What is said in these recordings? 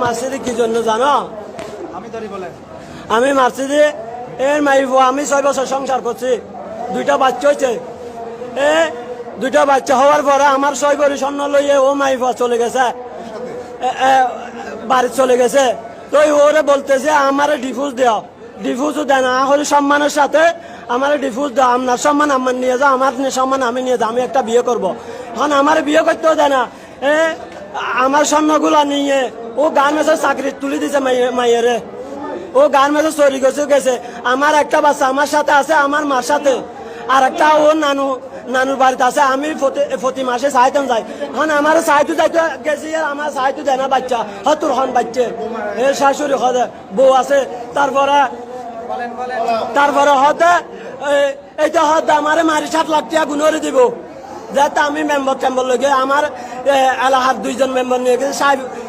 মারছি কি জন্য জানো? আমি মারছি যে এর মাইব আমি 6 বছর সংসার করছি, 2টা বাচ্চা হয়েছে। দুইটা বাচ্চা হওয়ার পরে আমার 6 ভরি স্বর্ণ লইয়ে ও মাইব চলে গেছে, বাড়ি চলে গেছে। তো ওরে বলতেছে আমারে ডিভোর্স দেওয়া, ডিভোর্সও দেয় না, হলে সম্মানের সাথে আমার ডিভোর্স দাও, আপনার সম্মান আমার নিয়ে যাও, আমার সম্মান আমি নিয়ে যাও, আমি একটা বিয়ে করব। এখন আমার বিয়ে করতেও দেয় না, আমার স্বর্ণগুলা নিয়ে ও গার্মেন্টসের চাকরি তুলে দিছে মাইয়েরে, ও গার্মেন্টসে চুরি গেছে। আমার একটা বাচ্চা আমার সাথে আছে, আমার মার সাথে, আর একটা ও নানুর বাড়িতে আছে। আমি প্রতি মাসে সাহায্য যাই, এখন আমার সাহায্য যাইতে গেছি, আর আমার সাহায্য দেয় না বাচ্চা হতুর হন বাচ্চা, এর শাশুড়ি হতে বউ আছে। তারপরে হতে এইটা হতে আমার মারি 7 লাখ টাকা গুণরে দিব, যাতে আমি মেম্বার লগে আমার এলাকার 2জন মেম্বার নিয়ে গেছি,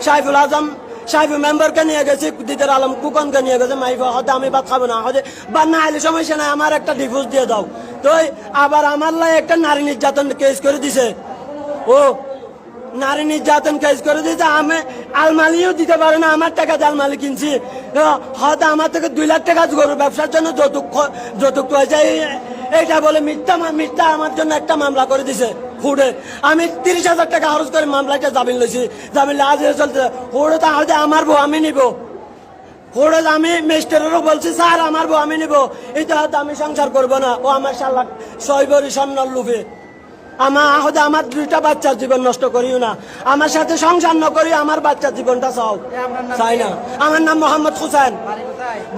সাইফুল আজম সাইফুল মেম্বারকে নিয়ে গেছি, দিদার আলম কুকনকে নিয়ে গেছে। মাইফা হতে আমি ভাত খাবো না, হতে বা না আইলে সমস্যা নাই, আমার একটা ডিভোর্স দিয়ে দাও। তো আবার আমার লাই একটা নারী নির্যাতন কেস করে দিছে, ও নারী নির্যাতন কেস করে দিয়েছে। আমি আলমালিও দিতে পারে না, আমার টাকা দিয়ে আলমালি কিনছি। হয়তো আমার থেকে 2 লাখ টাকা গরু ব্যবসার জন্য যৌতুক হয়েছে, এইটা বলে মিথ্যা আমার জন্য একটা মামলা করে দিছে হুড়ে। আমি 30,000 টাকা খরচ করে মামলাটা জামিন লইছি, জামিন আজ চলতে হুড়ে। তাহলে আমার বউ আমি নিব, হুড়ে আমি মিস্টারেরও বলছি স্যার আমার বউ আমি নিব, এটা হয়তো আমি সংসার করবো না। ও আমার 6 ভরি স্বর্ণর লোভে আমার 2টা বাচ্চার জীবন নষ্ট করিও না, আমার সাথে সংসার ন করি, আমার বাচ্চার জীবনটা চাই না। আমার নাম মোহাম্মদ হুসেন,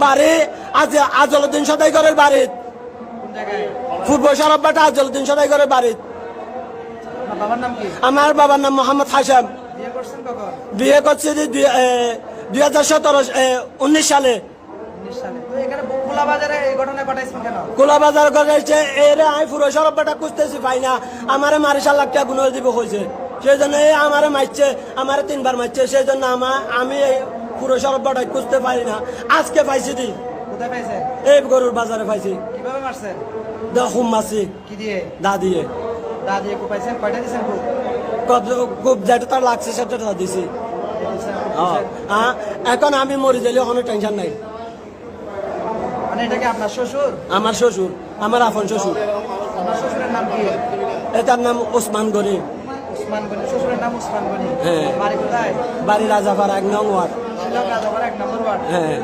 বাড়ি আজলউদ্দিন সদাইগরের বাড়ি, পূর্ব সরববাটা আজলউদ্দিন সদাইগরের বাড়ি। আমার বাবার নাম মোহাম্মদ হাশেম। বিয়ে করছি 2019 সালে। কোলাবাজার ঘটাইছে, এরে আমি পুরো সরববাটা খুঁজতেছি পাই না, আমারে মারি 4 লাখ টাকা গুণরে দিব হয়েছে। সেই জন্য আমারে মারছে, আমারে 3বার মারছে। সেই জন্য আমি এই পুরো সরববাটা খুঁজতে পারি না। আজকে পাইছি দি, এই গরুর বাজারে পাইছি। কিভাবে মারছেন? খুব মারছি, কি দিয়ে? দা দিয়ে। দা দিয়ে খুব পাইছেন? কয়টা দিয়েছেন খুব? খুব যেটা তার লাগছে সেটা দিছি। এখন আমি মরে গেলে কোনো টেনশন নাই। মানে এটা কি আপনার শ্বশুর? আমার শ্বশুর, আমার আপন শ্বশুর। আপনার শ্বশুরের নাম কি? এটার নাম ওসমান গনি। ওসমান গনি, শ্বশুরের নাম ওসমান গনি। হ্যাঁ। বাড়ি কোথায়? বাড়ি রাজাপাড়া 1 নং ওয়ার্ড। শিলং রাজাপাড়া 1 নম্বর ওয়ার্ড। হ্যাঁ।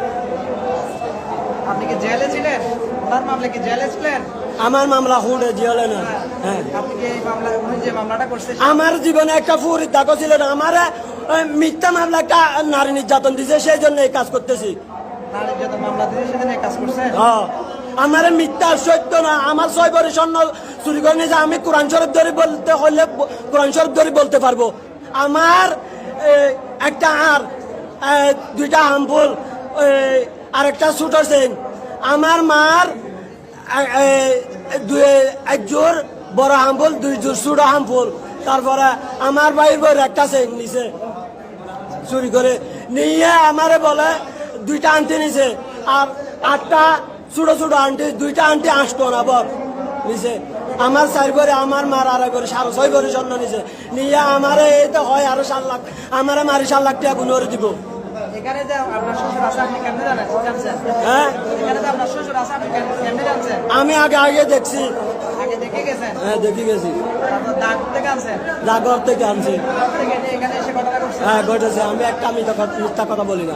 আপনি কি জেলে ছিলেন? ওনার মামলা কি জেলে ছিলেন? আমার মামলা হুড়ে জিয়লে না। হ্যাঁ। আপনি কি এই মামলা, উনি যে মামলাটা করছে, আমার জীবনে একটা ফুরির দাগ ছিল না, আমার মিথ্যা মামলা একটা নারী নির্যাতন দিছে, সেই জন্য এই কাজ করতেছি। নারী নির্যাতন মামলা দিয়ে সেদিন এই কাজ করছে? হ্যাঁ। আমার মিথ্যা সত্য না, আমার 6 ভরি স্বর্ণ চুরি করে নিয়ে, আমি কোরআন শরীফ ধরে বলতে হলে কোরআন শরীফ ধরে বলতে পারবো। আমার একটা আর 2টা হামফুল আর একটা ছোট চেন, আমার মার 1 জোর বড় হামফুল, 2 জোর ছোট হামফুল। তারপরে আমার ভাইয়ের বউর একটা চেন নিছে চুরি করে নিয়ে, আমারে বলে 2টা আনতে নিছে, আর 8টা ছোট ছোট আন্টি, 2টা আন্টি 8 টাকা বর নিছে। আমার 4 ভরি, আমার মার 2.5 ভরি, 6.5 ভরি স্বর্ণ নিছে নিয়ে আমারে এই তো হয় আরো 7 লাখ, আমারে মারি 7 লাখ টাকা গুণরে দিব। এখানে যে আপনার শ্বশুর আছে আপনি কেমনে জানছেন? হ্যাঁ, এখানে যে আপনার শ্বশুর আছে আপনি কেমনে জানছেন? আমি আগে দেখছি। আগে দেখে গেছেন? হ্যাঁ, দেখে গেছি। দাগ থেকে আনছেন? জাগর থেকে আনছি। এখানে এসে ঘটনা ঘটছে? হ্যাঁ, ঘটেছে। আমি একটা মিথ্যা কথা বলি না।